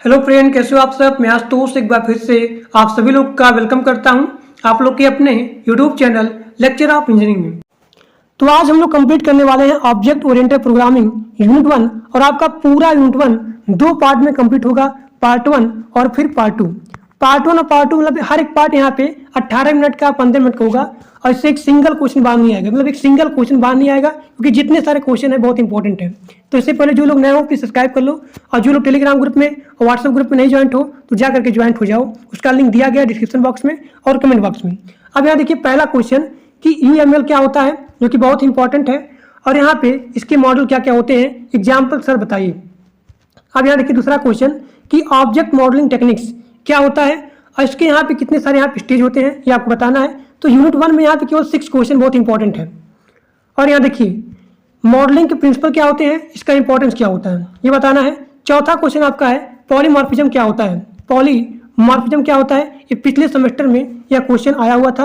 Hello friend, कैसे हो आप सब। मैं आशुतोष एक बार फिर से आप सभी लोग का वेलकम करता हूं आप लोग के अपने YouTube channel lecture of engineering में। तो आज हम लोग कंप्लीट करने वाले हैं ऑब्जेक्ट ओरिएंटेड प्रोग्रामिंग यूनिट 1 और आपका पूरा यूनिट 1 दो पार्ट में कंप्लीट होगा, पार्ट 1 और फिर पार्ट 2। पार्ट 1 और पार्ट 2 मतलब हर एक पार्ट यहाँ पे 18 मिनट का 15 मिनट का होगा और इससे एक सिंगल क्वेश्चन बाहर नहीं आएगा, मतलब एक सिंगल क्वेश्चन बाहर नहीं आएगा क्योंकि जितने सारे क्वेश्चन है बहुत इंपॉर्टेंट है। तो इससे पहले जो लोग नए हो प्लीज सब्सक्राइब कर लो और जो लोग टेलीग्राम ग्रुप में और व्हाट्सएप ग्रुप में नहीं ज्वाइंट हो तो जा करके ज्वाइंट हो जाओ। उसका लिंक दिया गया डिस्क्रिप्शन बॉक्स में और कमेंट बॉक्स में। अब यहाँ देखिए पहला क्वेश्चन कि यूएमएल क्या होता है, जो कि बहुत इंपॉर्टेंट है और यहाँ पे इसके मॉडल क्या क्या होते हैं, एग्जाम्पल सर बताइए। अब यहाँ देखिए दूसरा क्वेश्चन कि ऑब्जेक्ट मॉडलिंग टेक्निक्स क्या होता है और इसके यहाँ पे कितने सारे यहाँ पे स्टेज होते हैं ये आपको बताना है। तो यूनिट 1 में यहाँ पे केवल 6 क्वेश्चन बहुत इंपॉर्टेंट है। और यहाँ देखिए मॉडलिंग के प्रिंसिपल क्या होते हैं, इसका इंपॉर्टेंस क्या होता है ये बताना है। चौथा क्वेश्चन आपका है पॉलीमॉर्फिज्म क्या होता है। पॉलीमॉर्फिज्म क्या होता है, ये पिछले सेमेस्टर में यह क्वेश्चन आया हुआ था।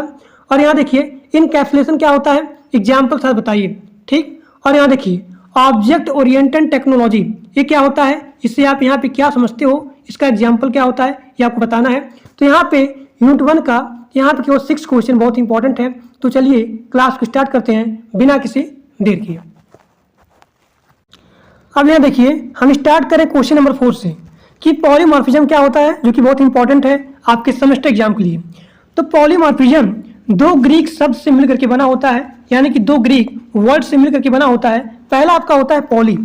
और यहाँ देखिए इनकैप्सुलेशन क्या होता है, एग्जाम्पल साथ बताइए, ठीक। और यहाँ देखिए ऑब्जेक्ट ओरिएंटेड टेक्नोलॉजी ये क्या होता है, इससे आप यहाँ पे क्या समझते हो, इसका एग्जाम्पल क्या होता है ये आपको बताना है। तो यहाँ पे यूनिट 1 का यहाँ पे केवल 6 क्वेश्चन बहुत इंपॉर्टेंट है। तो चलिए क्लास को स्टार्ट करते हैं बिना किसी देर किए। अब यहाँ देखिए हम स्टार्ट करें क्वेश्चन नंबर 4 से कि पॉलीमॉर्फिज्म क्या होता है, जो कि बहुत इंपॉर्टेंट है आपके सेमेस्टर एग्जाम के लिए। तो पॉलीमॉर्फिज्म दो ग्रीक शब्द से मिलकर के बना होता है, यानी कि दो ग्रीक वर्ड से मिलकर के बना होता है। पहला आपका होता है पॉली,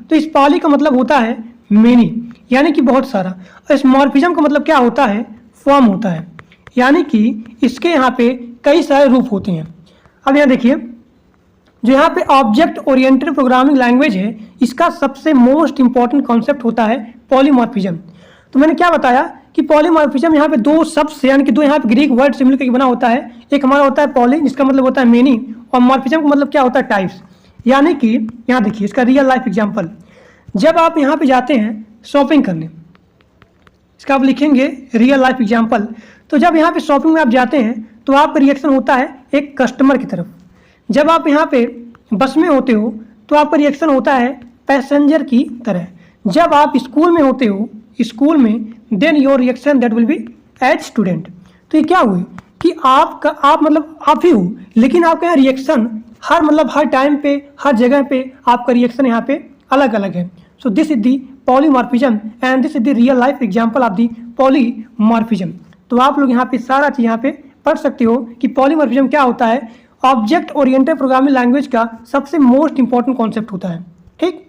तो इस पॉली का मतलब होता है मेनी, यानी कि बहुत सारा। और इस मॉर्फिज्म का मतलब क्या होता है, फॉर्म होता है, यानी कि इसके यहाँ पे कई सारे रूप होते हैं। अब यहाँ देखिए जो यहाँ पे ऑब्जेक्ट ओरिएंटेड प्रोग्रामिंग लैंग्वेज है, इसका सबसे मोस्ट इंपॉर्टेंट कॉन्सेप्ट होता है पॉलीमॉर्फिज्म। तो मैंने क्या बताया कि पॉलीमॉर्फिज्म यहाँ पे दो शब्द से, यानी कि दो यहाँ पे ग्रीक वर्ड से मिलकर बना होता है। एक हमारा होता है पॉली, जिसका मतलब होता है मेनी, और मॉर्फिज्म का मतलब क्या होता है, टाइप्स। यानी कि यहाँ देखिए इसका रियल लाइफ एग्जाम्पल, जब आप यहाँ पे जाते हैं शॉपिंग करने, इसका आप लिखेंगे रियल लाइफ एग्जाम्पल। तो जब यहाँ पे शॉपिंग में आप जाते हैं तो आपका रिएक्शन होता है एक कस्टमर की तरफ। जब आप यहाँ पे बस में होते हो तो आपका रिएक्शन होता है पैसेंजर की तरह। जब आप स्कूल में होते हो, स्कूल में, then your reaction that will be as student. तो ये क्या हुई कि आप मतलब आप ही हो, लेकिन आपका यहाँ रिएक्शन हर टाइम पे, हर जगह पे आपका रिएक्शन यहाँ पे अलग अलग है। सो this is the polymorphism and this is the real life example of the polymorphism. तो आप लोग यहाँ पे सारा चीज यहाँ पे पढ़ सकते हो कि पॉलीमॉर्फिज्म क्या होता है, ऑब्जेक्ट ओरिएंटेड प्रोग्रामिंग लैंग्वेज का सबसे मोस्ट इंपॉर्टेंट कॉन्सेप्ट होता है, ठीक।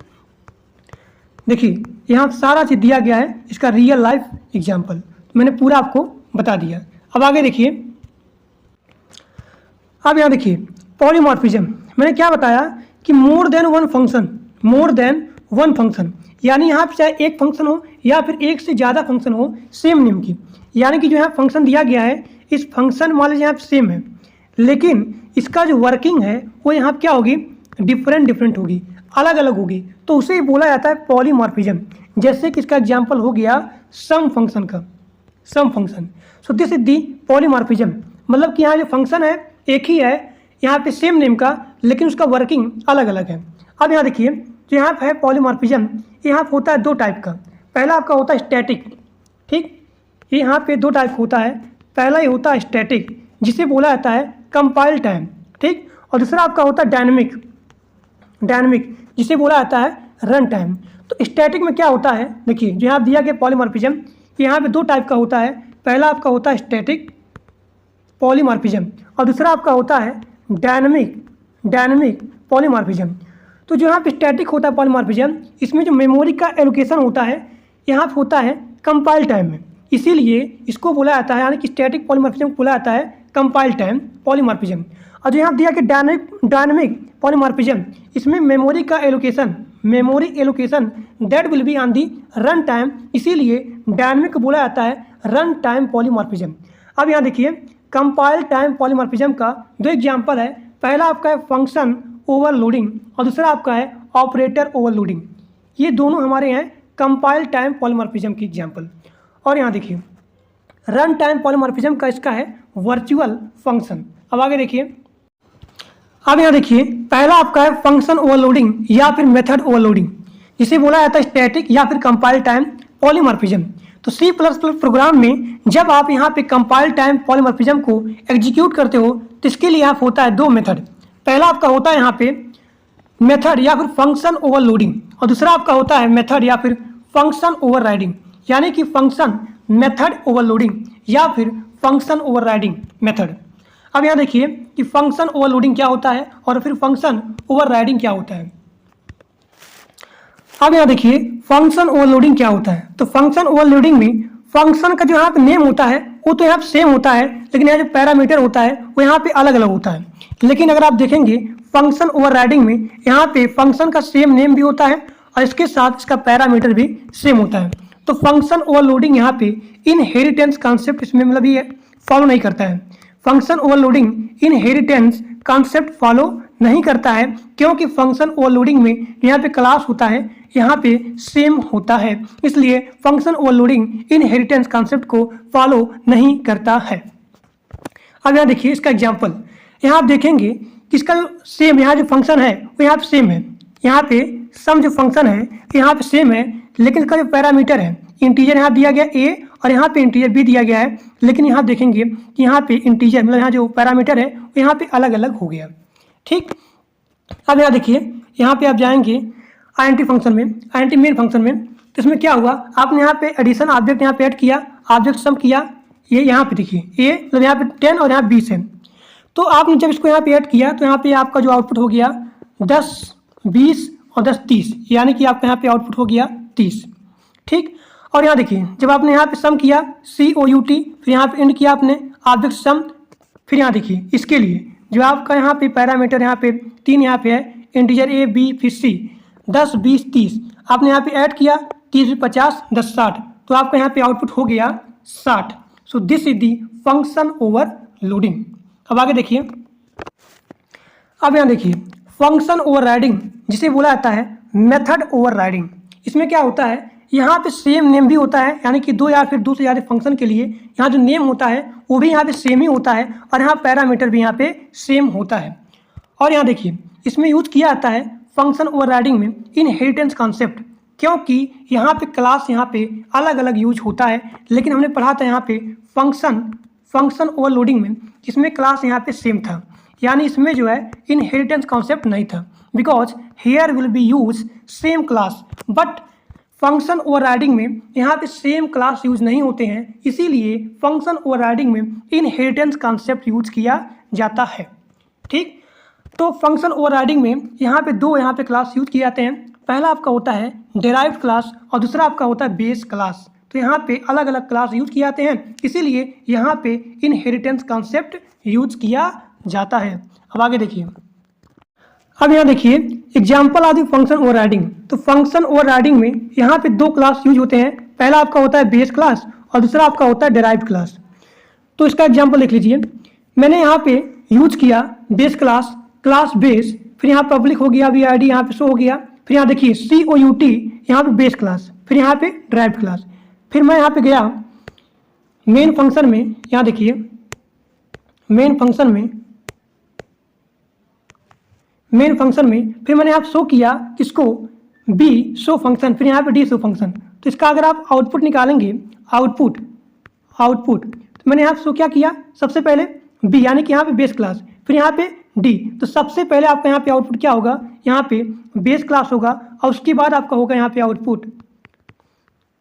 देखिए यहाँ सारा चीज दिया गया है, इसका रियल लाइफ एग्जाम्पल मैंने पूरा आपको बता दिया। अब आगे देखिए, अब यहाँ देखिए पॉलीमॉर्फिज्म मैंने क्या बताया कि मोर देन वन फंक्शन, यानी यहाँ पे चाहे एक फंक्शन हो या फिर एक से ज़्यादा फंक्शन हो सेम नेम की। यानी कि जो यहाँ फंक्शन दिया गया है, इस फंक्शन मान लीजिए यहाँ पे सेम है, लेकिन इसका जो वर्किंग है वो यहाँ पे क्या होगी, डिफरेंट होगी, अलग अलग होगी। तो उसे बोला जाता है पॉलीमॉर्फिज्म। जैसे कि इसका एग्जाम्पल हो गया some function. So this is the polymorphism, मतलब कि यहाँ जो फंक्शन है एक ही है, यहाँ पे सेम नेम का, लेकिन उसका वर्किंग अलग अलग है। अब यहाँ देखिए जो यहाँ पे है पॉलीमॉर्फिज्म, यहाँ पे होता है दो टाइप का। पहला आपका होता है स्टैटिक, ठीक। ये यहाँ पे दो टाइप होता है। पहला ये होता है स्टैटिक, जिसे बोला जाता है कंपाइल टाइम, ठीक। और दूसरा आपका होता है डायनेमिक, जिसे बोला जाता है रन टाइम। तो स्टैटिक में क्या होता है, देखिए जो यहाँ दिया गया पॉलीमॉर्फिज्म, यहाँ पे दो टाइप का होता है। पहला आपका होता है स्टैटिक पॉलीमॉर्फिज्म और दूसरा आपका होता है डायनेमिक पॉलीमॉर्फिज्म। तो जो यहाँ पे स्टैटिक होता है पॉलीमॉर्फिज्म, इसमें जो मेमोरी का एलोकेशन होता है यहाँ पे होता है कंपाइल टाइम में, इसीलिए इसको बोला जाता है, यानी कि स्टैटिक पॉलीमॉर्फिज्म को बोला जाता है कंपाइल टाइम पॉलीमॉर्फिज्म। और जो यहाँ दिया कि डायनेमिक पॉलीमॉर्फिज्म, इसमें memory allocation that will be on the run time, इसीलिए डायनेमिक को बोला जाता है रन टाइम पॉलीमॉर्फिज्म। अब यहाँ देखिए कंपाइल टाइम पॉलीमॉर्फिज्म का दो एग्जाम्पल है। पहला आपका है फंक्शन ओवरलोडिंग और दूसरा आपका है ऑपरेटर ओवरलोडिंग। ये दोनों हमारे हैं कंपाइल टाइम पॉलीमॉर्फिज्म की एग्जाम्पल। और यहाँ देखिए रन टाइम पॉलीमॉर्फिज्म का इसका है वर्चुअल फंक्शन। अब आगे देखिए, अब यहाँ देखिए पहला आपका है फंक्शन ओवरलोडिंग या फिर मेथड ओवरलोडिंग। जिसे बोला जाता है स्टैटिक या फिर कंपाइल टाइम पॉलीमॉर्फिज्म। तो सी प्लस प्लस प्रोग्राम में जब आप यहाँ पे कंपाइल टाइम पॉलीमॉर्फिज्म को एग्जीक्यूट करते हो तो इसके लिए यहाँ होता है दो मेथड। पहला आपका होता है यहाँ पे मेथड या फिर फंक्शन ओवरलोडिंग, और दूसरा आपका होता है मेथड या फिर फंक्शन ओवरराइडिंग, यानी कि फंक्शन मेथड ओवरलोडिंग या फिर फंक्शन ओवरराइडिंग मेथड। अब यहाँ देखिए कि फंक्शन ओवरलोडिंग क्या होता है और फिर फंक्शन ओवरराइडिंग क्या होता है। अब यहाँ देखिए फंक्शन ओवरलोडिंग क्या होता है। तो फंक्शन ओवरलोडिंग में फंक्शन का जो यहाँ पे नेम होता है वो तो यहाँ पे सेम होता है, लेकिन यहाँ जो पैरामीटर होता है वो यहाँ पे अलग अलग होता है। लेकिन अगर आप देखेंगे फंक्शन ओवरराइडिंग में यहाँ पे फंक्शन का सेम नेम भी होता है और इसके साथ इसका पैरामीटर भी सेम होता है। तो फंक्शन ओवरलोडिंग यहाँ पे इनहेरिटेंस कॉन्सेप्ट इसमें मतलब ये फॉलो नहीं करता है। Function overloading inheritance concept follow नहीं करता है, क्योंकि फंक्शन ओवरलोडिंग में यहाँ पे क्लास होता है, यहाँ पे सेम होता है, इसलिए फंक्शन ओवरलोडिंग इनहेरिटेंस कॉन्सेप्ट को फॉलो नहीं करता है। अब यहाँ देखिए इसका एग्जांपल, यहाँ आप देखेंगे कि इसका सेम यहाँ जो फंक्शन है वो यहाँ पे सेम है, यहाँ पे सम जो फंक्शन है यहाँ पे सेम है, लेकिन इसका जो पैरामीटर है इंटीजर यहाँ दिया गया a और यहाँ पे इंटीजर b दिया गया है, लेकिन यहाँ देखेंगे कि यहाँ पे इंटीजर मतलब यहाँ जो पैरामीटर है वो यहाँ पे अलग अलग हो गया। ठीक, अब यहाँ देखिए यहाँ पे आप जाएंगे आईएनटी फंक्शन में, आईएनटी मेन फंक्शन में, तो इसमें क्या हुआ, आपने यहाँ पे एडिशन ऑब्जेक्ट यहाँ पे ऐड किया, ऑब्जेक्ट सम किया, ये यहाँ पे देखिए a मतलब यहाँ पे 10 और यहाँ 20 है। तो आपने जब इसको यहाँ पे ऐड किया तो यहाँ पे आपका जो आउटपुट हो गया 10, 20 और 10, 30, यानी कि आपका यहाँ पे आउटपुट हो गया 30। ठीक, और यहाँ देखिए जब आपने यहाँ पे सम किया COUT, फिर यहाँ पे एंड किया आपने ऑब्जेक्ट सम, फिर यहाँ देखिए इसके लिए जो आपका यहाँ पे पैरामीटर यहाँ पे 3 यहाँ पे है, इंटीजर A B फिर C, 10, 20, 30, आपने यहाँ पे ऐड किया 30, 50, 10, 60, तो आपका यहाँ पे आउटपुट हो गया 60। सो this is the function overloading. अब आगे देखिए, अब यहाँ देखिए फंक्शन ओवरराइडिंग जिसे बोला जाता है मेथड ओवरराइडिंग। इसमें क्या होता है, यहाँ पे सेम नेम भी होता है, यानी कि दो या फिर दो से ज़्यादा फंक्शन के लिए यहाँ जो नेम होता है वो भी यहाँ पे सेम ही होता है और यहाँ पैरामीटर भी यहाँ पे सेम होता है। और यहाँ देखिए इसमें यूज किया जाता है फंक्शन ओवरराइडिंग में इनहेरिटेंस कॉन्सेप्ट, क्योंकि यहाँ पे क्लास यहाँ पे अलग अलग यूज होता है, लेकिन हमने पढ़ा था यहाँ पे फंक्शन ओवरलोडिंग में जिसमें क्लास यहाँ पे सेम था, यानी इसमें जो है इनहेरिटेंस कॉन्सेप्ट नहीं था, because here will be use same class, but function overriding में यहाँ पे सेम क्लास यूज नहीं होते हैं, इसीलिए फंक्शन ओवरराइडिंग में इनहेरिटेंस कॉन्सेप्ट यूज किया जाता है। ठीक, तो फंक्शन ओवरराइडिंग में यहाँ पे दो यहाँ पे क्लास यूज किए जाते हैं। पहला आपका होता है डेराइव्ड क्लास और दूसरा आपका होता है बेस क्लास। तो यहाँ पे अलग अलग क्लास यूज किए जाते हैं, इसीलिए यहाँ पे इनहेरिटेंस कॉन्सेप्ट यूज किया जाता है। अब आगे देखिए, अब यहाँ देखिए एग्जाम्पल आदि फंक्शन ओवरराइडिंग। तो फंक्शन ओवरराइडिंग में यहाँ पे दो क्लास यूज होते हैं, पहला आपका होता है बेस क्लास और दूसरा आपका होता है डेराइव्ड क्लास। तो इसका एग्जाम्पल देख लीजिए, मैंने यहाँ पे यूज किया बेस क्लास, क्लास बेस, फिर यहाँ पब्लिक हो गया, VID यहाँ पे शो हो गया, फिर यहाँ देखिए COUT यहाँ पे बेस क्लास, फिर यहाँ पे डेराइव्ड क्लास। फिर मैं यहाँ पे गया मेन फंक्शन में, यहाँ देखिए मेन फंक्शन में फिर मैंने यहाँ शो किया किसको, B शो फंक्शन, फिर यहाँ पे D शो फंक्शन। तो इसका अगर आप आउटपुट निकालेंगे, आउटपुट तो मैंने यहाँ शो क्या किया, सबसे पहले B यानी कि यहाँ पे बेस क्लास, फिर यहाँ पे D। तो सबसे पहले आपका यहाँ पे आउटपुट क्या होगा, यहाँ पे बेस क्लास होगा और उसके बाद आपका होगा यहाँ पे आउटपुट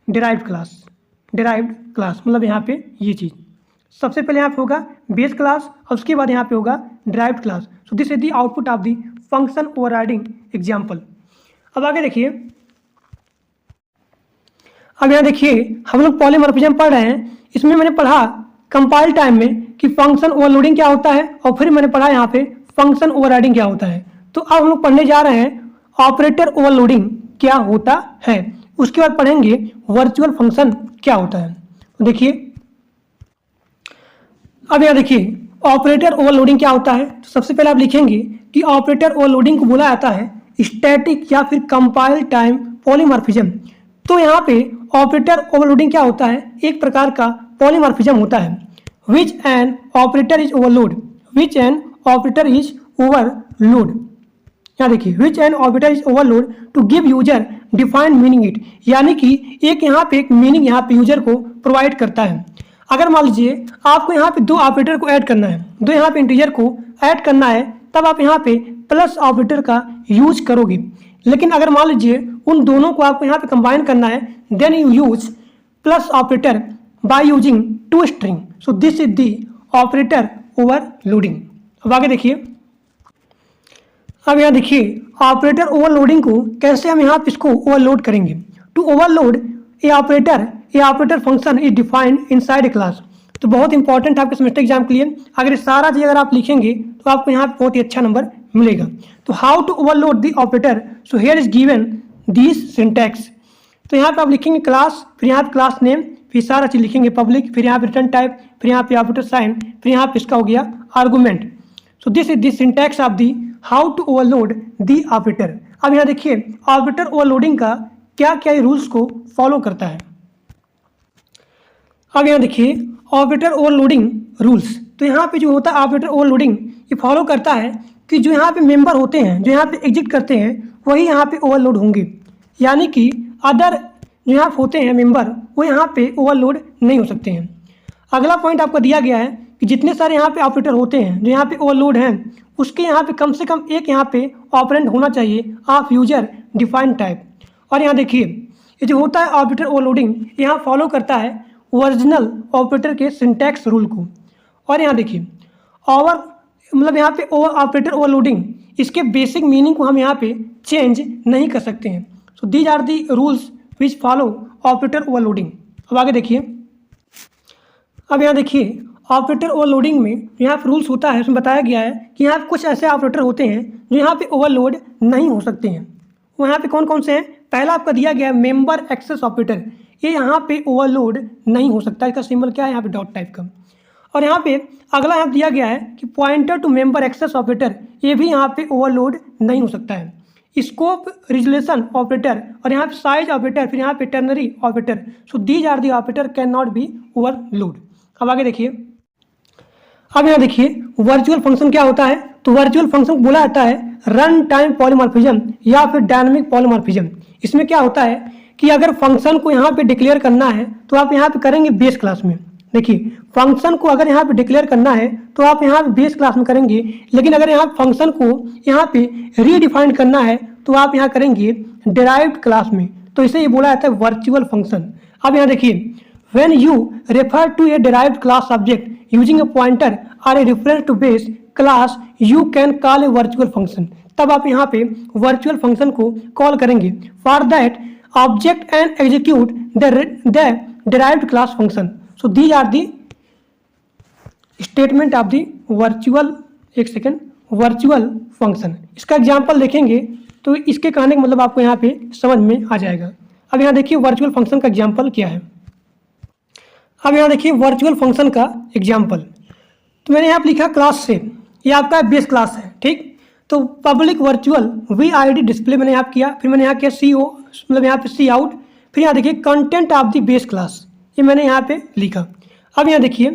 डेराइव्ड क्लास, मतलब यहाँ पे ये चीज़ सबसे पहले यहाँ पे होगा बेस क्लास और उसके बाद यहाँ पे होगा derived class. So this is the output of the function overriding example. अब आगे देखिए, अब यहाँ देखिए हम लोग पॉलीमॉर्फिज्म पढ़ रहे हैं, इसमें मैंने पढ़ा कंपाइल टाइम में कि फंक्शन ओवरलोडिंग क्या होता है और फिर मैंने पढ़ा यहाँ पे फंक्शन ओवरराइडिंग क्या होता है। तो अब हम लोग पढ़ने जा रहे हैं ऑपरेटर ओवरलोडिंग क्या होता है, उसके बाद पढ़ेंगे वर्चुअल फंक्शन क्या होता है। तो देखिए, अब यहाँ देखिए ऑपरेटर ओवरलोडिंग क्या होता है। तो सबसे पहले आप लिखेंगे कि ऑपरेटर ओवरलोडिंग को बोला जाता है स्टैटिक या फिर कंपाइल टाइम पॉलीमॉर्फिज्म। तो यहाँ पे ऑपरेटर ओवरलोडिंग क्या होता है, एक प्रकार का पॉलीमॉर्फिज्म होता है। Which an operator is overload, which an operator is overload, यहाँ देखिए which an operator is overload to give user defined meaning it, यानी कि एक यहाँ पे एक मीनिंग यहाँ पे यूजर को प्रोवाइड करता है। अगर मान लीजिए आपको यहाँ पे दो ऑपरेटर को ऐड करना है, दो यहाँ पे इंटीजर को ऐड करना है, तब आप यहाँ पे प्लस ऑपरेटर का यूज करोगे। लेकिन अगर मान लीजिए उन दोनों को आपको यहाँ पे कंबाइन करना है, then you use plus operator by using two string. So this is the operator overloading. अब आगे देखिए, अब यहाँ देखिए ऑपरेटर ओवरलोडिंग को कैसे हम यहाँ पे इसको ओवरलोड करेंगे। To overload a operator function is defined inside a class. तो बहुत इंपॉर्टेंट आपके सेमेस्टर एग्जाम के लिए, अगर ये सारा चीज़ अगर आप लिखेंगे तो आपको यहाँ पे बहुत ही अच्छा नंबर मिलेगा। तो how to overload the operator, so here is given this syntax. तो यहाँ पे आप लिखेंगे क्लास, फिर यहाँ पे क्लास नेम, फिर सारा चीज़ लिखेंगे पब्लिक, फिर यहाँ पे रिटर्न टाइप, फिर यहाँ पे ऑपरेटर साइन, फिर यहाँ पे इसका हो गया argument. So this is this syntax of the how to overload the operator. अब यहाँ देखिए ऑपरेटर ओवरलोडिंग का क्या क्या रूल्स को फॉलो करता है। अब यहाँ देखिए ऑपरेटर ओवरलोडिंग रूल्स। तो यहाँ पे जो होता है ऑपरेटर ओवरलोडिंग, ये फॉलो करता है कि जो यहाँ पे मेंबर होते हैं, जो यहाँ पे एग्जिट करते हैं, वही यहाँ पे ओवरलोड होंगे, यानी कि अदर जो यहाँ पे होते हैं मेंबर, वो यहाँ पे ओवरलोड नहीं हो सकते हैं। अगला पॉइंट आपको दिया गया है कि जितने सारे यहाँ पे ऑपरेटर होते हैं जो यहाँ पे ओवरलोड हैं, उसके यहाँ पे कम से कम एक यहाँ पे ऑपरेंड होना चाहिए ऑफ यूजर डिफाइंड टाइप। और यहाँ देखिए ये जो होता है ऑपरेटर ओवरलोडिंग, यहाँ फॉलो करता है ओरिजिनल ऑपरेटर के सिंटैक्स रूल को। और यहाँ देखिए ओवर मतलब यहाँ पे ऑपरेटर ओवरलोडिंग, इसके बेसिक मीनिंग को हम यहाँ पे चेंज नहीं कर सकते हैं। So these are the rules which follow operator overloading. अब आगे देखिए, अब यहाँ देखिए ऑपरेटर ओवरलोडिंग में यहाँ पे रूल्स होता है, उसमें बताया गया है कि यहाँ पे कुछ ऐसे ऑपरेटर होते हैं जो यहाँ पे ओवरलोड नहीं हो सकते हैं। वो यहाँ पे कौन कौन से हैं? पहला आपका दिया गया है मेंबर एक्सेस ऑपरेटर, ये यहाँ पे ओवरलोड नहीं हो सकता। इसका सिंबल क्या है? यहाँ पे डॉट टाइप का। और यहाँ पे अगला यहाँ दिया गया है कि pointer to member access operator, ये भी यहाँ पे ओवरलोड नहीं हो सकता है। स्कोप रिजोल्यूशन ऑपरेटर और यहाँ पे साइज ऑपरेटर, फिर यहाँ पे ternary operator, so these are the operator can not be overload. अब आगे देखिए, अब यहाँ देखिए वर्चुअल फंक्शन क्या होता है। तो वर्चुअल फंक्शन बोला जाता है रन टाइम पॉलीमॉर्फिज्म या फिर डायनामिक पॉलीमॉर्फिज्म। इसमें क्या होता है कि अगर फंक्शन को यहाँ पे डिक्लेयर करना है तो आप यहाँ पे करेंगे बेस क्लास में। देखिए फंक्शन को अगर यहाँ पे डिक्लेयर करना है तो आप यहाँ पे बेस क्लास में करेंगे, लेकिन अगर यहाँ फंक्शन को यहाँ पे रीडिफाइन करना है तो आप यहाँ करेंगे डिराइव्ड क्लास में। तो इसे ये बोला जाता है वर्चुअल फंक्शन। अब यहाँ देखिए when you refer to a derived class object using a pointer or a reference to base class, you can call a virtual function। तब आप यहाँ पे वर्चुअल फंक्शन को कॉल करेंगे। For that object and execute the derived class function। So these are the statement of the virtual, एक second, virtual function. इसका example देखेंगे तो इसके कहने का मतलब आपको यहाँ पे समझ में आ जाएगा। अब यहाँ देखिए वर्चुअल फंक्शन का एग्जाम्पल क्या है। अब यहाँ देखिए वर्चुअल फंक्शन का एग्जाम्पल, तो मैंने यहाँ पे लिखा क्लास से, ये आपका बेस क्लास है, ठीक। तो पब्लिक वर्चुअल VID डिस्प्ले मैंने यहाँ किया, फिर मैंने यहाँ किया CO मतलब यहाँ पे सी आउट, फिर यहाँ देखिए content of the base class, ये मैंने यहाँ पे लिखा। अब यहाँ देखिए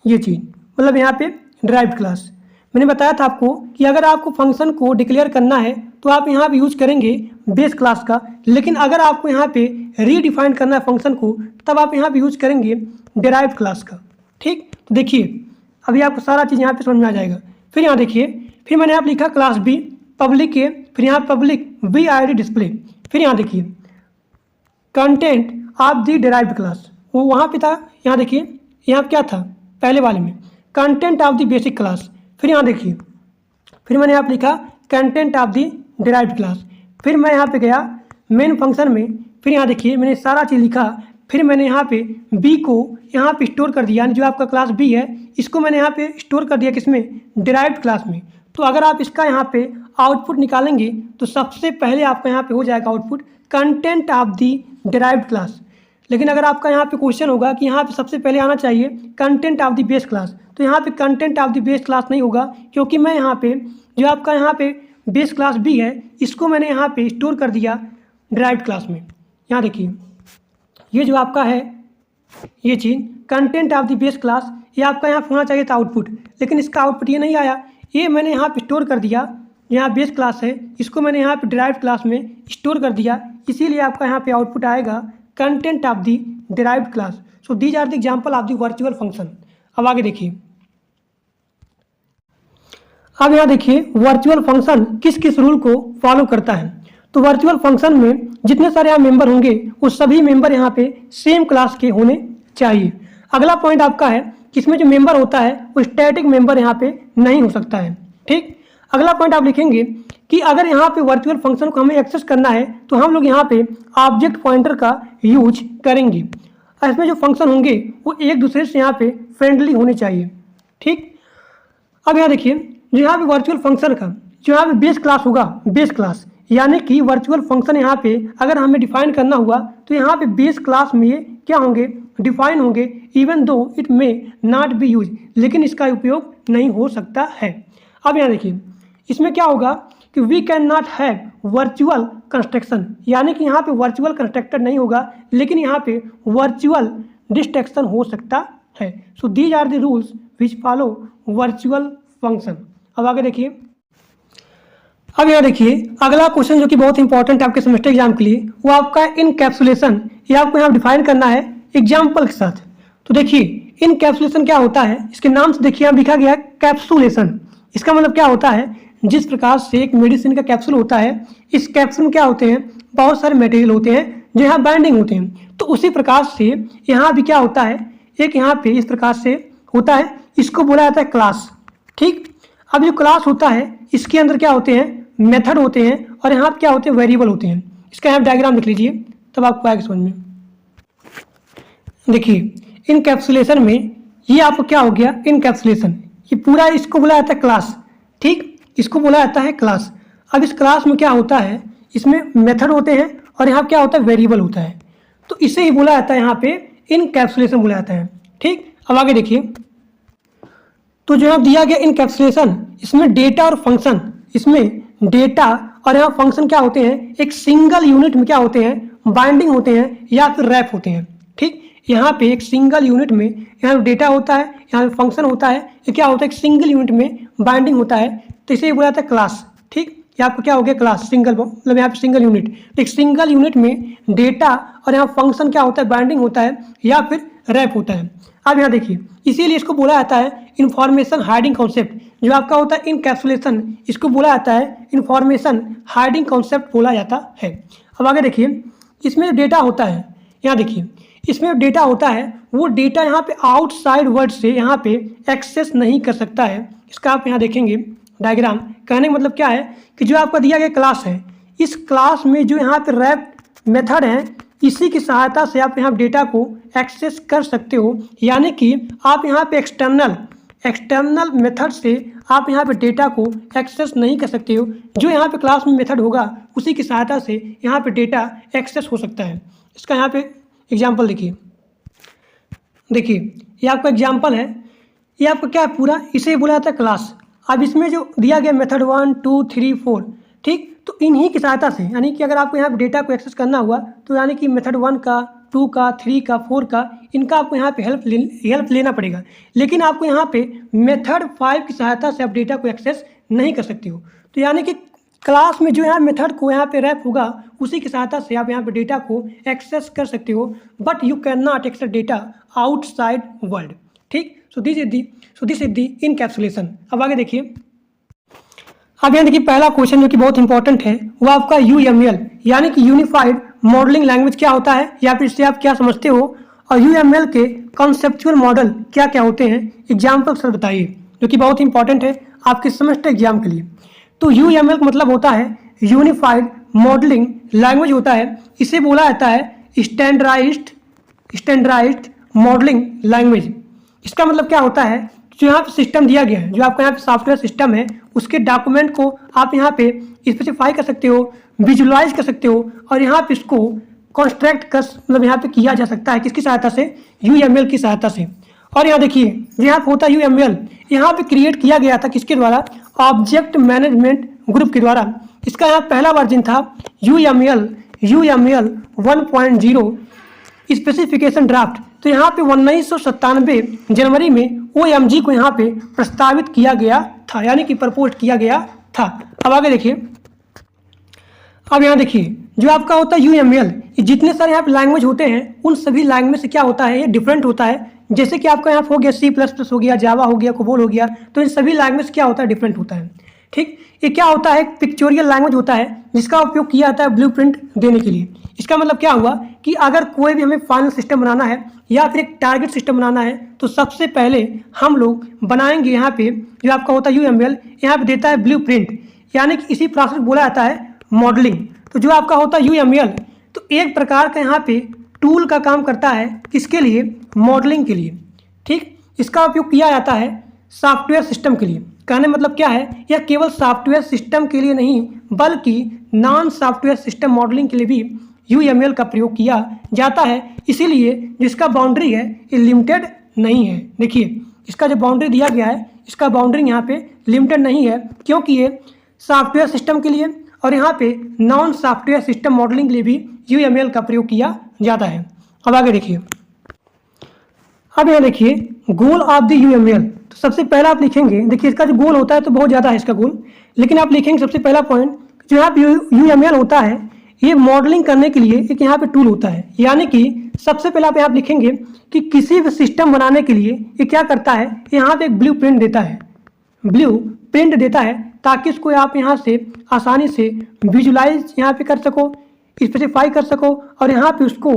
ये चीज़ मतलब यहाँ पे ड्राइव्ड क्लास, मैंने बताया था आपको कि अगर आपको फंक्शन को डिक्लेयर करना है तो आप यहाँ पे यूज करेंगे बेस क्लास का, लेकिन अगर आपको यहाँ पे रीडिफाइन करना है फंक्शन को तब आप यहाँ पे यूज करेंगे डिराइव्ड क्लास का, ठीक। तो देखिए अभी आपको सारा चीज़ यहाँ पे समझ में आ जाएगा। फिर यहाँ देखिए, फिर मैंने यहाँ पे लिखा क्लास B पब्लिक के, फिर यहाँ पब्लिक VID डिस्प्ले, फिर यहाँ देखिए content of the derived class, वो वहाँ पे था। यहाँ देखिए यहाँ क्या था पहले वाले में, content of the basic class. फिर यहाँ देखिए, फिर मैंने यहाँ पे लिखा content of the derived class. फिर मैं यहाँ पे गया मेन फंक्शन में, फिर यहाँ देखिए मैंने सारा चीज़ लिखा। फिर मैंने यहाँ पे B को यहाँ पे स्टोर कर दिया, यानी जो आपका क्लास B है इसको मैंने यहाँ पे स्टोर कर दिया किसमें? डिराइव्ड क्लास में। तो अगर आप इसका यहाँ पे आउटपुट निकालेंगे तो सबसे पहले आपका यहाँ पे हो जाएगा output content of the derived class. लेकिन अगर आपका यहाँ पे क्वेश्चन होगा कि यहाँ पे सबसे पहले आना चाहिए content of the base class, तो यहाँ पे content of the base class नहीं होगा, क्योंकि मैं यहाँ पे जो आपका यहाँ पे बेस क्लास B है इसको मैंने यहाँ पे स्टोर कर दिया डिराइव्ड क्लास में। यहाँ देखिए ये जो आपका है ये चीज़ content of the base class, ये आपका यहाँ होना चाहिए था आउटपुट, लेकिन इसका आउटपुट ये नहीं आया। ये मैंने यहाँ पे स्टोर कर दिया, यहाँ बेस क्लास है इसको मैंने यहाँ पे डिराइव्ड क्लास में स्टोर कर दिया, इसीलिए आपका यहाँ पे आउटपुट आएगा content of the derived class. So these are the example of the virtual function. अब आगे देखिए, अब यहाँ देखिए वर्चुअल फंक्शन किस किस रूल को फॉलो करता है। तो वर्चुअल फंक्शन में जितने सारे यहाँ मेंबर होंगे वो सभी मेंबर यहाँ पे सेम क्लास के होने चाहिए। अगला पॉइंट आपका है कि इसमें जो मेंबर होता है वो स्टैटिक मेंबर यहाँ पे नहीं हो सकता है। ठीक, अगला पॉइंट आप लिखेंगे कि अगर यहाँ पे वर्चुअल फंक्शन को हमें एक्सेस करना है तो हम लोग यहाँ पे ऑब्जेक्ट पॉइंटर का यूज करेंगे। इसमें जो फंक्शन होंगे वो एक दूसरे से यहाँ पे फ्रेंडली होने चाहिए। ठीक, अब यहाँ देखिए जो यहाँ पे वर्चुअल फंक्शन का जो यहाँ पे बेस क्लास होगा, बेस क्लास यानी कि वर्चुअल फंक्शन यहाँ पे अगर हमें डिफाइन करना हुआ तो यहाँ पे बेस क्लास में ये क्या होंगे, डिफाइन होंगे, even though it may not be use, लेकिन इसका उपयोग नहीं हो सकता है। अब यहाँ देखिए इसमें क्या होगा कि we can not have virtual construction, यानी कि यहाँ पे वर्चुअल कंस्ट्रक्टर नहीं होगा लेकिन यहाँ पे वर्चुअल डिस्ट्रक्शन हो सकता है। So these are the rules which follow virtual function. अब आगे देखिए, अब यहाँ देखिए अगला क्वेश्चन जो कि बहुत इंपॉर्टेंट है आपके सेमेस्टर एग्जाम के लिए, वो आपका इनकैप्सुलेशन। ये आपको यहाँ डिफाइन करना है एग्जाम्पल के साथ। तो देखिए इनकैप्सुलेशन क्या होता है, इसके नाम से देखिए यहाँ लिखा गया है कैप्सुलेशन। इसका मतलब क्या होता है, जिस प्रकार से एक मेडिसिन का कैप्सूल होता है, इस कैप्सूल में क्या होते हैं, बहुत सारे मटेरियल होते हैं जो यहाँ बाइंडिंग होते हैं। तो उसी प्रकार से यहाँ भी क्या होता है, एक यहाँ पे इस प्रकार से होता है, इसको बोला जाता है क्लास। ठीक, अब जो क्लास होता है इसके अंदर क्या होते हैं, मेथड होते हैं और यहाँ क्या होते हैं, वेरिएबल होते हैं। इसका यहाँ डायग्राम देख लीजिए तब आपको आएगा समझ में। देखिए इनकैप्सुलेशन में ये आपको क्या हो गया, इनकैप्सुलेशन, ये पूरा इसको बोला जाता है क्लास। ठीक, इसको बोला जाता है क्लास। अब इस क्लास में क्या होता है, इसमें मेथड होते हैं और यहाँ क्या होता है, वेरिएबल होता है। तो इसे ही बोला जाता है यहाँ पे इनकैप्सुलेशन बोला जाता है। ठीक, अब आगे देखिए, तो जो यहाँ दिया गया इनकैप्सुलेशन, इसमें डेटा और फंक्शन, इसमें डेटा और यहाँ फंक्शन क्या होते हैं, एक सिंगल यूनिट में क्या होते हैं, बाइंडिंग होते हैं या फिर रैप होते हैं। ठीक, यहाँ पे एक सिंगल यूनिट में यहाँ डेटा होता है, यहाँ पे फंक्शन होता है, ये क्या होता है, एक सिंगल यूनिट में बाइंडिंग होता है, तो इसे बोला जाता है क्लास। ठीक, ये आपको क्या हो गया, क्लास, सिंगल मतलब यहाँ पे सिंगल यूनिट, एक सिंगल यूनिट में डेटा और यहाँ फंक्शन क्या होता है, बाइंडिंग होता है या फिर रैप होता है। अब यहाँ देखिए इसीलिए इसको बोला जाता है इंफॉर्मेशन हाइडिंग कॉन्सेप्ट। जो आपका होता है इनकैप्सुलेशन, इसको बोला जाता है इंफॉर्मेशन हाइडिंग कॉन्सेप्ट बोला जाता है। अब आगे देखिए इसमें जो डेटा होता है, यहाँ देखिए इसमें डेटा होता है वो डेटा यहाँ पे आउटसाइड वर्ल्ड से यहाँ पे एक्सेस नहीं कर सकता है। इसका आप यहाँ देखेंगे डायग्राम, कहने का मतलब क्या है कि जो आपका दिया गया क्लास है, इस क्लास में जो यहाँ पे रैप मेथड है, इसी की सहायता से आप यहाँ डेटा को एक्सेस कर सकते हो। यानी कि आप यहाँ पे एक्सटर्नल मेथड से आप यहाँ पे डेटा को एक्सेस नहीं कर सकते हो। जो यहाँ पे क्लास में मेथड होगा उसी की सहायता से यहाँ पे डेटा एक्सेस हो सकता है। इसका यहाँ पे एग्जांपल देखिए, ये आपका एग्जांपल है, ये आपका क्या है पूरा, इसे बोला जाता है क्लास। अब इसमें जो दिया गया मेथड 1 2 3 4, ठीक, तो इन्हीं की सहायता से, यानी कि अगर आपको यहाँ पे डेटा को एक्सेस करना हुआ तो यानी कि मेथड 1 का 2 का 3 का 4 का, इनका आपको यहाँ पे हेल्प लेना पड़ेगा। लेकिन आपको यहाँ पे मेथड 5 की सहायता से आप डेटा को एक्सेस नहीं कर सकते हो। तो यानी कि क्लास में जो यहाँ मेथड को यहाँ पे रैप होगा उसी की सहायता से आप यहाँ पे डेटा को एक्सेस कर सकते हो, but you can not access data outside world. ठीक, so this is the encapsulation. अब आगे देखिए, अब यहाँ देखिए पहला क्वेश्चन जो कि बहुत इंपॉर्टेंट है वो आपका UML यानी कि यूनिफाइड मॉडलिंग लैंग्वेज क्या होता है, या फिर इससे आप क्या समझते हो, और UML के कॉन्सेप्चुअल मॉडल क्या क्या होते हैं, एग्जाम्पल सर बताइए, जो कि बहुत इंपॉर्टेंट है आपके सेमेस्टर एग्जाम के लिए। तो UML का मतलब होता है यूनिफाइड मॉडलिंग लैंग्वेज होता है। इसे बोला जाता है स्टैंडर्डाइज्ड मॉडलिंग लैंग्वेज। इसका मतलब क्या होता है, जो यहाँ पे सिस्टम दिया गया है, जो आपका यहाँ पे सॉफ्टवेयर सिस्टम है, उसके डॉक्यूमेंट को आप यहाँ पे स्पेसिफाई कर सकते हो, विजुअलाइज कर सकते हो, और यहाँ पे इसको कॉन्स्ट्रक्ट कर मतलब यहाँ पे किया जा सकता है किसकी सहायता से, UML की सहायता से। और यहाँ देखिए यहाँ पे होता है UML, यहाँ पे क्रिएट किया गया था किसके द्वारा, ऑब्जेक्ट मैनेजमेंट ग्रुप के द्वारा। इसका यहाँ पहला वर्जन था UML 1.0 स्पेसिफिकेशन ड्राफ्ट। तो यहाँ पे 1997 जनवरी में OMG को यहाँ पे प्रस्तावित किया गया था, यानी कि प्रपोज किया गया था। अब आगे देखिए, अब यहाँ देखिए जो आपका होता है UML, जितने सारे यहाँ पे लैंग्वेज होते हैं उन सभी लैंग्वेज से क्या होता है, ये डिफरेंट होता है। जैसे कि आपका यहाँ पे हो गया C++ हो गया, जावा हो गया, कोबोल हो गया, तो इन सभी लैंग्वेज क्या होता है, डिफरेंट होता है। ठीक, ये क्या होता है, पिक्चोरियल लैंग्वेज होता है जिसका उपयोग किया जाता है ब्लूप्रिंट देने के लिए। इसका मतलब क्या हुआ कि अगर कोई भी हमें फाइनल सिस्टम बनाना है या फिर एक टारगेट सिस्टम बनाना है तो सबसे पहले हम लोग बनाएंगे यहाँ पे जो आपका होता है UML, यहाँ पे देता है ब्लूप्रिंट, यानी कि इसी प्रोसेस को बोला जाता है मॉडलिंग। तो जो आपका होता है UML तो एक प्रकार का यहाँ पे टूल का काम करता है, किसके लिए, मॉडलिंग के लिए। ठीक, इसका उपयोग किया जाता है सॉफ्टवेयर सिस्टम के लिए। कहने मतलब क्या है, यह केवल सॉफ्टवेयर सिस्टम के लिए नहीं बल्कि नॉन सॉफ्टवेयर सिस्टम मॉडलिंग के लिए भी UML का प्रयोग किया जाता है। इसीलिए जिसका बाउंड्री है ये लिमिटेड नहीं है। देखिए इसका जो बाउंड्री दिया गया है, इसका बाउंड्री यहाँ पे लिमिटेड नहीं है, क्योंकि ये सॉफ्टवेयर सिस्टम के लिए और यहाँ पे नॉन सॉफ्टवेयर सिस्टम मॉडलिंग के लिए भी UML का प्रयोग किया जाता है। अब आगे देखिए, अब यहाँ देखिए गोल ऑफ द UML। तो सबसे पहला आप लिखेंगे, देखिए इसका जो गोल होता है तो बहुत ज़्यादा है इसका गोल, लेकिन आप लिखेंगे सबसे पहला पॉइंट जो यहाँ पे UML होता है ये मॉडलिंग करने के लिए एक यहाँ पे टूल होता है। यानी कि सबसे पहले आप यहाँ लिखेंगे कि किसी भी सिस्टम बनाने के लिए ये क्या करता है, यहाँ पे एक ब्लूप्रिंट देता है, ब्लूप्रिंट देता है ताकि इसको आप यहाँ से आसानी से विजुलाइज यहाँ पे कर सको, स्पेसिफाई कर सको और यहाँ पे उसको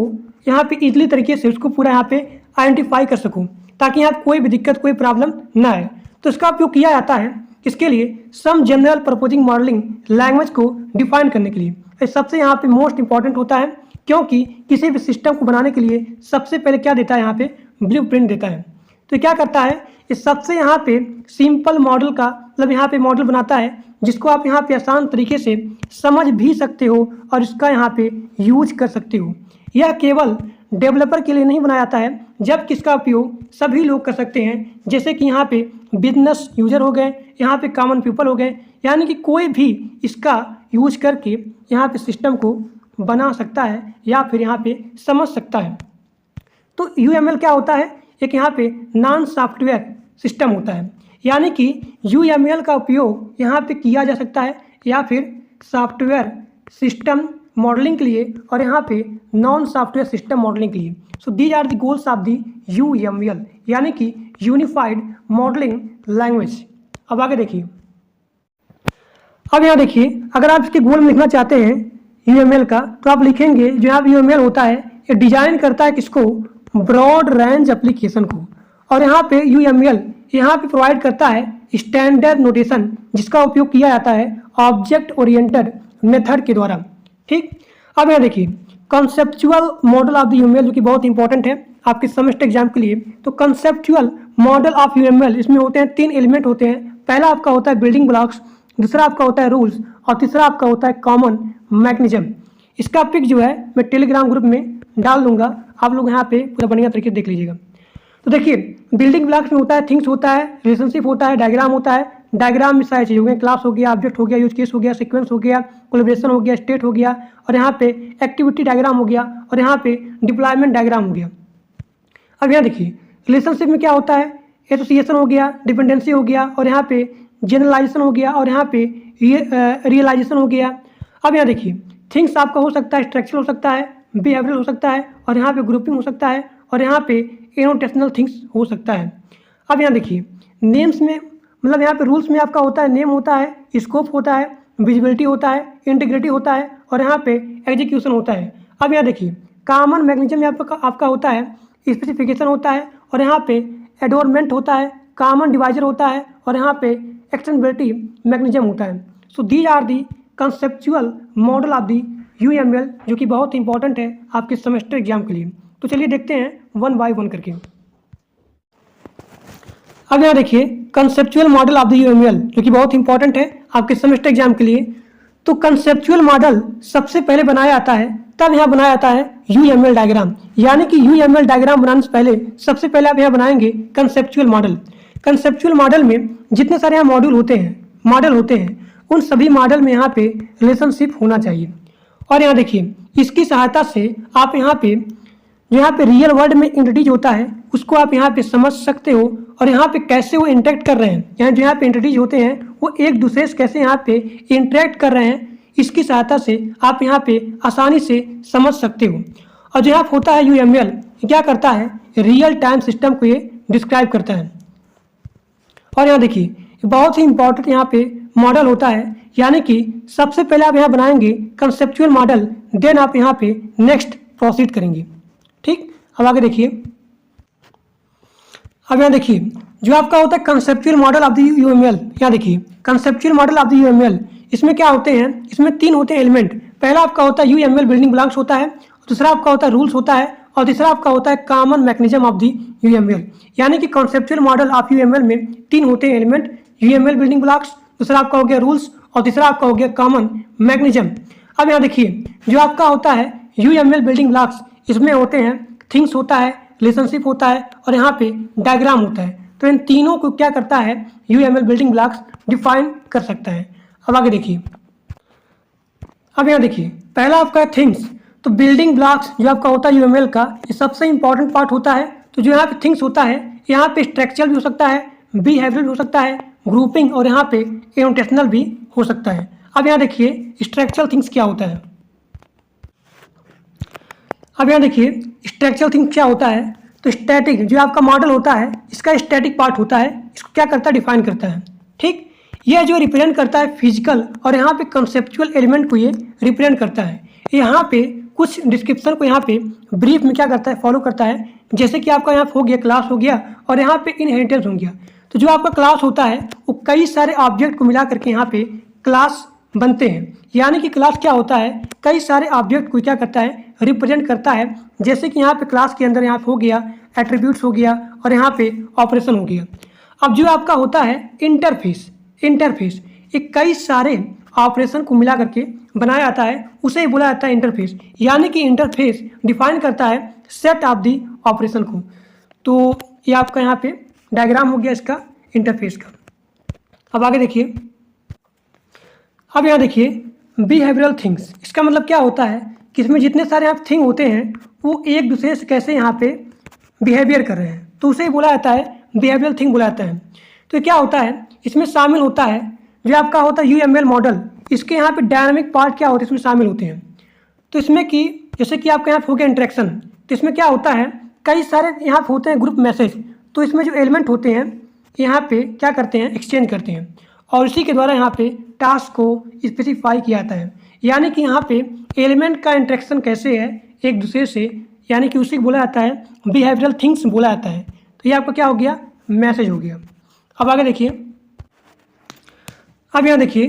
यहाँ पे इजीली तरीके से उसको पूरा यहाँ पे आइडेंटिफाई कर सको ताकि यहाँ कोई भी दिक्कत, कोई प्रॉब्लम ना आए। तो इसका उपयोग किया जाता है किसके लिए, सम जनरल पर्पजिंग मॉडलिंग लैंग्वेज को डिफाइन करने के लिए। ये सबसे यहाँ पे मोस्ट इंपॉर्टेंट होता है, क्योंकि किसी भी सिस्टम को बनाने के लिए सबसे पहले क्या देता है, यहाँ पे ब्लूप्रिंट देता है। तो क्या करता है, ये सबसे यहाँ पे सिंपल मॉडल का मतलब यहाँ पे मॉडल बनाता है जिसको आप यहाँ पे आसान तरीके से समझ भी सकते हो और इसका यहाँ पे यूज कर सकते हो। यह केवल डेवलपर के लिए नहीं बनाया जाता है, जबकि इसका उपयोग सभी लोग कर सकते हैं, जैसे कि यहाँ पे बिजनेस यूजर हो गए, यहाँ पे कॉमन पीपल हो गए, यानी कि कोई भी इसका यूज करके यहाँ पे सिस्टम को बना सकता है या फिर यहाँ पे समझ सकता है। तो UML क्या होता है, एक यहाँ पे नॉन सॉफ्टवेयर सिस्टम होता है, यानी कि UML का उपयोग यहाँ पे किया जा सकता है या फिर सॉफ्टवेयर सिस्टम मॉडलिंग के लिए और यहाँ पे नॉन सॉफ्टवेयर सिस्टम मॉडलिंग के लिए। So these are the goals of the UML, यानी कि यूनिफाइड मॉडलिंग लैंग्वेज। अब आगे देखिए, अब यहाँ देखिए अगर आप इसके गोल में लिखना चाहते हैं UML का तो आप लिखेंगे जो यहाँ पे UML होता है ये डिजाइन करता है किसको, ब्रॉड रेंज एप्लीकेशन को, और यहाँ पे UML यहाँ पे प्रोवाइड करता है स्टैंडर्ड नोटेशन जिसका उपयोग किया जाता है ऑब्जेक्ट ओरिएंटेड मेथड के द्वारा। ठीक, अब यहाँ देखिए conceptual model of the UML जो कि बहुत इंपॉर्टेंट है आपके सेमेस्टर एग्जाम के लिए। तो कॉन्सेप्चुअल मॉडल ऑफ UML इसमें होते हैं 3 एलिमेंट होते हैं। पहला आपका होता है बिल्डिंग ब्लॉक्स, दूसरा आपका होता है रूल्स और तीसरा आपका होता है कॉमन मैकेनिज्म। इसका पिक जो है मैं टेलीग्राम ग्रुप में डाल दूंगा, आप लोग यहाँ पे पूरा बढ़िया तरीके से देख लीजिएगा। तो देखिए बिल्डिंग ब्लॉक्स में होता है थिंग्स होता है, रिलेशनशिप होता है, डायग्राम होता है। डायग्राम में सारी चीज़ हो गई, क्लास हो गया, ऑब्जेक्ट हो गया, यूज केस हो गया, सीक्वेंस हो गया, कोलैबोरेशन हो गया, स्टेट हो गया और यहाँ पे एक्टिविटी डायग्राम हो गया और यहाँ पे डिप्लॉयमेंट डायग्राम हो गया। अब यहाँ देखिए रिलेशनशिप में क्या होता है, एसोसिएशन हो गया, डिपेंडेंसी हो गया और यहाँ पे जनरलाइजेशन हो गया और यहाँ पे रियलाइजेशन हो गया। अब यहाँ देखिए थिंग्स आपका हो सकता है स्ट्रक्चर हो सकता है, बिहेवियरल हो सकता है और यहाँ पे ग्रुपिंग हो सकता है और यहाँ पे एनोटेशनल थिंग्स हो सकता है। अब यहाँ देखिए नेम्स में मतलब यहाँ पे रूल्स में आपका होता है नेम होता है, स्कोप होता है, विजिबिलिटी होता है, इंटीग्रिटी होता है और यहाँ पे एग्जीक्यूशन होता है। अब यहाँ देखिए कॉमन मैकेनिज्म में आपका होता है स्पेसिफिकेशन होता है और यहाँ पे एडोरमेंट होता है, कॉमन डिवाइजर होता है और यहाँ पे एक्सटेंसिबिलिटी मैकेनिज्म होता है। So these are the conceptual model of the UML जो कि बहुत इंपॉर्टेंट है आपके सेमेस्टर एग्जाम के लिए। तो चलिए देखते हैं 1 बाय 1 करके। अब यहाँ देखिए conceptual model of the UML जो कि बहुत इंपॉर्टेंट है आपके सेमेस्टर एग्जाम के लिए। तो कंसेप्चुअल मॉडल सबसे पहले बनाया जाता है, तब यहाँ बनाया जाता है UML डायग्राम, यानी कि UML डायग्राम बनाने से पहले सबसे पहले आप यहाँ बनाएंगे कंसेप्चुअल मॉडल। कंसेप्चुअल मॉडल में जितने सारे यहाँ मॉडल होते हैं उन सभी मॉडल में यहाँ पे रिलेशनशिप होना चाहिए। और यहाँ देखिए इसकी सहायता से आप यहाँ पे रियल वर्ल्ड में एंटिटीज होता है उसको आप यहाँ पे समझ सकते हो और यहाँ पे कैसे वो इंटरेक्ट कर रहे हैं, यहाँ पे एंटिटीज होते हैं वो एक दूसरे से कैसे यहाँ पे इंटरेक्ट कर रहे हैं इसकी सहायता से आप यहाँ पे आसानी से समझ सकते हो। और जो यहाँ होता है UML क्या करता है, रियल टाइम सिस्टम को ये डिस्क्राइब करता है। और यहाँ देखिए बहुत ही इंपॉर्टेंट यहाँ पे मॉडल होता है, यानी कि सबसे पहले आप यहाँ बनाएंगे कंसेप्चुअल मॉडल, देन आप यहाँ पे नेक्स्ट प्रोसीड करेंगे। ठीक, अब आगे देखिए। अब यहाँ देखिए जो आपका होता है conceptual model of the UML, यहाँ देखिए conceptual model of the UML, इसमें क्या होते हैं, इसमें 3 होते हैं एलिमेंट। पहला आपका होता है UML बिल्डिंग ब्लॉक्स होता है, दूसरा आपका होता है रूल्स होता है, और तीसरा आपका होता है common mechanism of the UML। यानी कि कॉन्सेप्चुअल मॉडल ऑफ UML में 3 होते हैं एलिमेंट, UML बिल्डिंग ब्लॉक्स, दूसरा आपका हो गया रूल्स, और तीसरा आपका हो गया कॉमन मैकेनिज्म। अब यहाँ देखिए जो आपका होता है UML बिल्डिंग ब्लॉक्स, इसमें होते हैं थिंग्स होता है, रिलेशनशिप होता है, और यहाँ पे डायग्राम होता है। तो इन तीनों को क्या करता है UML बिल्डिंग ब्लॉक्स डिफाइन कर सकता है। अब आगे देखिए। अब यहाँ देखिए पहला आपका है थिंग्स। तो बिल्डिंग ब्लॉक्स जो आपका होता है UML का, ये सबसे इंपॉर्टेंट पार्ट होता है। तो जो यहाँ पे थिंग्स होता है, यहाँ पे स्ट्रक्चरल भी हो सकता है, बिहेवियरल हो सकता है, ग्रुपिंग, और यहाँ पे एनोटेशनल भी हो सकता है। अब यहाँ देखिए स्ट्रक्चरल थिंग्स क्या होता है। अब यहाँ देखिए स्ट्रक्चरल थिंग्स क्या होता है। तो स्टैटिक जो आपका मॉडल होता है, इसका स्टैटिक पार्ट होता है, इसको क्या करता है, डिफाइन करता है। ठीक, यह जो रिप्रेजेंट करता है फिजिकल और यहाँ पे कंसेप्चुअल एलिमेंट को ये रिप्रेजेंट करता है। यहाँ पे कुछ डिस्क्रिप्शन को यहाँ पे ब्रीफ में क्या करता है, फॉलो करता है। जैसे कि आपका यहाँ हो गया क्लास हो गया, और यहाँ पे इनहेरिटेंस हो गया। तो जो आपका क्लास होता है वो कई सारे ऑब्जेक्ट को मिला करके यहाँ पे क्लास बनते हैं। यानी कि क्लास क्या होता है, कई सारे ऑब्जेक्ट को क्या करता है, रिप्रेजेंट करता है। जैसे कि यहाँ पे क्लास के अंदर यहाँ पे हो गया एट्रीब्यूट्स हो गया, और यहाँ पे ऑपरेशन हो गया। अब जो आपका होता है इंटरफेस, इंटरफेस एक कई सारे ऑपरेशन को मिला करके बनाया जाता है, उसे ही बोला जाता है इंटरफेस। यानी कि इंटरफेस डिफाइन करता है सेट ऑफ दी ऑपरेशन को। तो ये आपका यहाँ पे डायग्राम हो गया इसका इंटरफेस का। अब आगे देखिए। अब यहाँ देखिए बिहेवियरल थिंग्स, इसका मतलब क्या होता है कि इसमें जितने सारे यहाँ थिंग होते हैं वो एक दूसरे से कैसे यहाँ पे बिहेवियर कर रहे हैं, तो उसे बोला जाता है बिहेवियरल थिंग बोला जाता है। तो क्या होता है, इसमें शामिल होता है जो आपका होता है UML मॉडल, इसके यहाँ पे डायनामिक पार्ट क्या होते हैं, इसमें शामिल होते हैं। तो इसमें कि जैसे कि आपका यहाँ हो गया इंटरेक्शन, तो इसमें क्या होता है, कई सारे यहाँ पे होते हैं ग्रुप मैसेज। तो इसमें जो एलिमेंट होते हैं यहाँ पे क्या करते हैं, एक्सचेंज करते हैं, और इसी के द्वारा यहाँ पे टास्क को स्पेसिफाई किया जाता है। यानी कि यहाँ पे एलिमेंट का इंटरेक्शन कैसे है एक दूसरे से, यानी कि उसी को बोला जाता है बिहेवियरल थिंग्स बोला जाता है। तो ये आपका क्या हो गया, मैसेज हो गया। अब आगे देखिए। अब यहाँ देखिए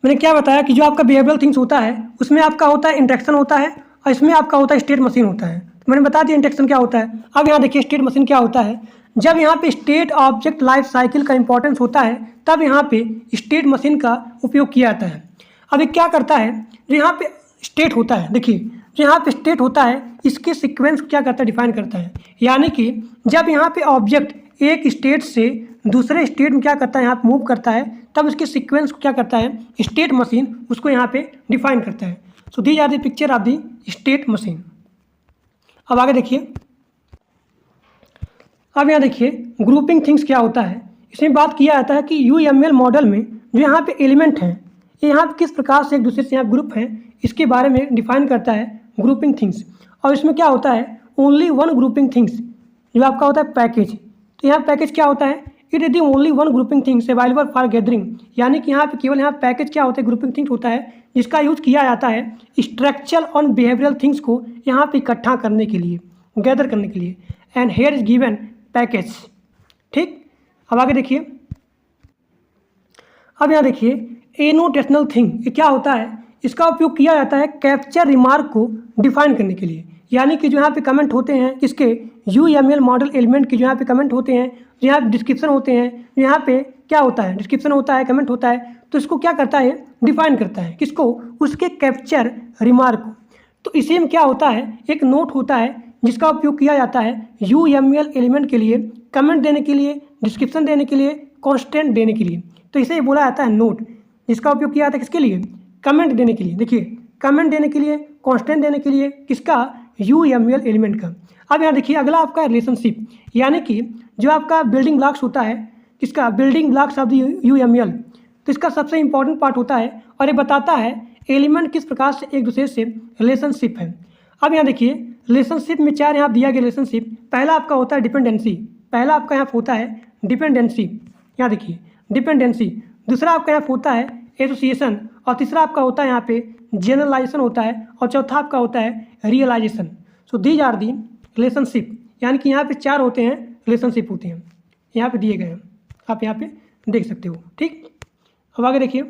मैंने क्या बताया कि जो आपका बिहेवियरल थिंग्स होता है उसमें आपका होता है इंटरेक्शन होता है, और इसमें आपका होता है स्टेट मशीन होता है। तो मैंने बता दिया इंटरेक्शन क्या होता है। अब यहाँ देखिए स्टेट मशीन क्या होता है। जब यहाँ पे स्टेट ऑब्जेक्ट लाइफ साइकिल का इंपॉर्टेंस होता है, तब यहाँ पे स्टेट मशीन का उपयोग किया जाता है। अब ये क्या करता है, जो यहाँ पे स्टेट होता है, देखिए जो यहाँ पे स्टेट होता है इसके सीक्वेंस को क्या करता है, डिफाइन करता है। यानी कि जब यहाँ पे ऑब्जेक्ट एक स्टेट से दूसरे स्टेट में क्या करता है, यहाँ पे मूव करता है, तब उसके सीक्वेंस को क्या करता है, स्टेट मशीन उसको यहाँ पे डिफाइन करता है। So these are the picture of the state machine. अब आगे देखिए। अब यहाँ देखिए ग्रुपिंग थिंग्स क्या होता है। इसमें बात किया जाता है कि UML मॉडल में जो यहाँ पे एलिमेंट हैं, ये यहाँ पे किस प्रकार से एक दूसरे से यहाँ ग्रुप हैं, इसके बारे में डिफाइन करता है ग्रुपिंग थिंग्स। और इसमें क्या होता है, ओनली वन ग्रुपिंग थिंग्स जो आपका होता है पैकेज। तो यहाँ पैकेज क्या होता है, it is the only one grouping things available for gathering. यानी कि यहाँ पे केवल यहाँ पैकेज क्या होता है, ग्रुपिंग थिंग्स होता है, जिसका यूज किया जाता है स्ट्रक्चरल और बिहेवियरल थिंग्स को यहाँ पे इकट्ठा करने के लिए, गैदर करने के लिए। And here is given package. ठीक, अब आगे देखिए। अब यहाँ देखिए एनोटेशनल थिंग, ये क्या होता है, इसका उपयोग किया जाता है कैप्चर रिमार्क को डिफाइन करने के लिए। यानी कि जो यहाँ पे कमेंट होते हैं किसके, UML मॉडल एलिमेंट के जो यहाँ पे कमेंट होते हैं, जो यहाँ पे डिस्क्रिप्शन होते हैं, जो यहाँ पे क्या होता है, डिस्क्रिप्शन होता है, कमेंट होता है, तो इसको क्या करता है, डिफाइन करता है। किसको, उसके कैप्चर रिमार्क को। तो इसी में क्या होता है, एक नोट होता है जिसका उपयोग किया जाता है UML एलिमेंट के लिए, कमेंट देने के लिए, डिस्क्रिप्शन देने के लिए, कॉन्स्टेंट देने के लिए। तो इसे बोला जाता है नोट, जिसका उपयोग किया जाता है किसके लिए, कमेंट देने के लिए। देखिए कमेंट देने के लिए, कॉन्स्टेंट देने के लिए, किसका, UML एलिमेंट का। अब यहाँ देखिए अगला आपका रिलेशनशिप, यानी कि जो आपका बिल्डिंग ब्लॉक्स होता है, किसका, building blocks of the UML। तो इसका सबसे इंपॉर्टेंट पार्ट होता है, और ये बताता है एलिमेंट किस प्रकार से एक दूसरे से रिलेशनशिप है। अब यहाँ देखिए रिलेशनशिप में 4 यहाँ दिया गया रिलेशनशिप। पहला आपका होता है डिपेंडेंसी, पहला आपका यहाँ होता है डिपेंडेंसी, यहाँ देखिए डिपेंडेंसी। दूसरा आपका यहाँ होता है एसोसिएशन, और तीसरा आपका होता है यहाँ पे जनरलाइजेशन होता है, और चौथा आपका होता है realization. So these are the relationship, यानी कि यहाँ पे 4 होते हैं रिलेशनशिप होते हैं, यहाँ पे दिए गए हैं, आप यहाँ पे देख सकते हो। ठीक, अब आगे देखिए।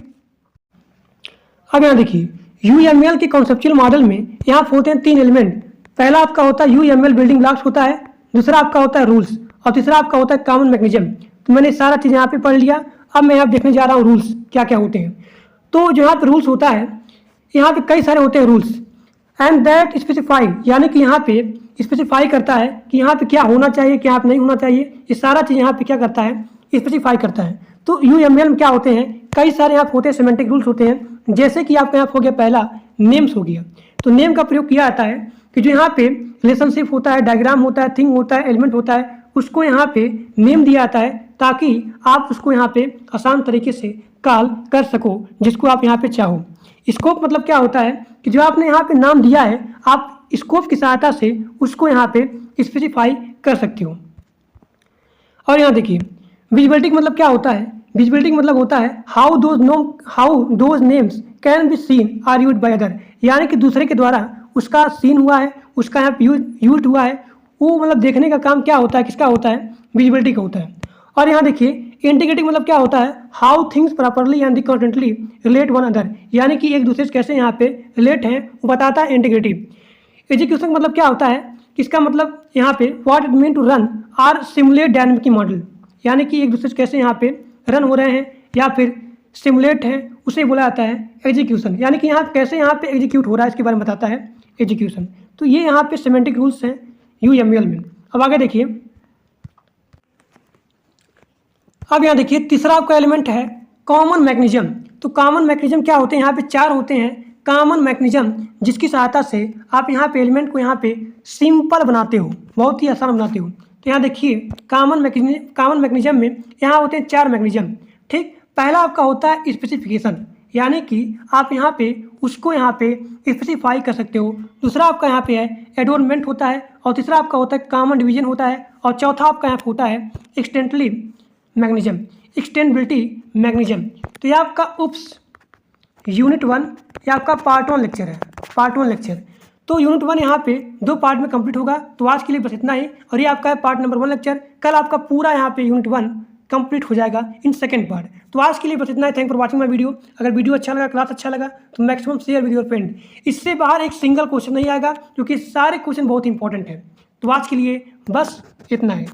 अब यहाँ देखिए UML के कॉन्सेप्चुअल मॉडल में यहाँ होते हैं 3 एलिमेंट। पहला आपका होता है UML बिल्डिंग ब्लॉक्स होता है, दूसरा आपका होता है रूल्स, और तीसरा आपका होता है कॉमन मैकेनिज्म। तो मैंने सारा चीज़ यहाँ पे पढ़ लिया। अब मैं यहाँ देखने जा रहा हूँ रूल्स क्या क्या होते हैं। तो जो यहाँ पे रूल्स होता है, यहाँ पे कई सारे होते हैं रूल्स, एंड दैट स्पेसिफाई, यानी कि यहाँ पे स्पेसिफाई करता है कि यहाँ पे क्या होना चाहिए, क्या नहीं होना चाहिए। ये सारा चीज़ यहाँ पे क्या करता है, स्पेसिफाई करता है। तो UML में क्या होते हैं, कई सारे यहाँ होते हैं सिमेंटिक रूल्स होते हैं। जैसे कि आपका यहाँ हो गया पहला नेम्स हो गया। तो नेम का प्रयोग किया जाता है कि जो यहाँ पे रिलेशनशिप होता है, डायग्राम होता है, थिंग होता है, एलिमेंट होता है, उसको यहाँ पे नेम दिया जाता है ताकि आप उसको यहाँ पे आसान तरीके से कॉल कर सको जिसको आप यहाँ पे चाहो। स्कोप मतलब क्या होता है कि जो आपने यहाँ पे नाम दिया है, आप स्कोप की सहायता से उसको यहाँ पे स्पेसिफाई कर सकते हो। और यहाँ देखिए विजिबिलिटी मतलब क्या होता है, विजिबिलिटी मतलब होता है how those names can be seen or used by other, यानी कि दूसरे के द्वारा उसका सीन हुआ है, उसका यहाँ पे यूज हुआ है, वो मतलब देखने का काम क्या होता है, किसका होता है, विजिबिलिटी का होता है। और यहाँ देखिए इंटीग्रेटिंग मतलब क्या होता है, how things properly and constantly relate one other, यानी कि एक दूसरे से कैसे यहाँ पे रिलेट हैं वो बताता है इंटीग्रेटिव। एग्जीक्यूशन मतलब क्या होता है, इसका मतलब यहाँ पे what it mean to run or simulate dynamic model, यानी कि एक दूसरे से कैसे यहाँ पे रन हो रहे हैं या फिर सिमुलेट हैं, उसे बोला जाता है एग्जीक्यूशन, यानी कि यहाँ कैसे यहाँ पे एग्जीक्यूट हो रहा है इसके बारे में बताता है एग्जीक्यूशन। तो ये यहाँ पे सिमेंटिक रूल्स हैं UML में। अब आगे देखिए, अब यहाँ देखिए तीसरा आपका एलिमेंट है कॉमन मैकेनिज्म। तो कॉमन मैकेनिज्म क्या होते हैं, यहाँ पे 4 होते हैं कॉमन मैकेनिज्म, जिसकी सहायता से आप यहाँ पे एलिमेंट को यहाँ पे सिंपल बनाते हो, बहुत ही आसान बनाते हो। तो यहाँ देखिए कॉमन मैकेनिज्म में यहाँ होते हैं 4 मैकेनिज्म। ठीक, पहला आपका होता है स्पेसिफिकेशन, यानी कि आप यहाँ पे उसको यहाँ पे स्पेसिफाई कर सकते हो। दूसरा आपका यहाँ पे है एडोनमेंट होता है, और तीसरा आपका होता है कॉमन डिवीजन होता है, और चौथा आपका यहाँ होता है एक्सटेंडेबिलिटी मैकेनिज्म। तो ये आपका यूनिट 1 ये आपका पार्ट 1 लेक्चर है, पार्ट 1 लेक्चर। तो यूनिट 1 यहाँ पे 2 पार्ट में कंप्लीट होगा। तो आज के लिए बस इतना ही, और ये आपका है पार्ट नंबर 1 लेक्चर। कल आपका पूरा यहाँ पे यूनिट 1 कंप्लीट हो जाएगा इन सेकंड पार्ट। तो आज के लिए बस इतना ही। Thank for watching my video. अगर वीडियो अच्छा लगा, क्लास अच्छा लगा तो maximum share with your friend. इससे बाहर एक सिंगल क्वेश्चन नहीं आएगा क्योंकि सारे क्वेश्चन बहुत इंपॉर्टेंट है। तो आज के लिए बस इतना है।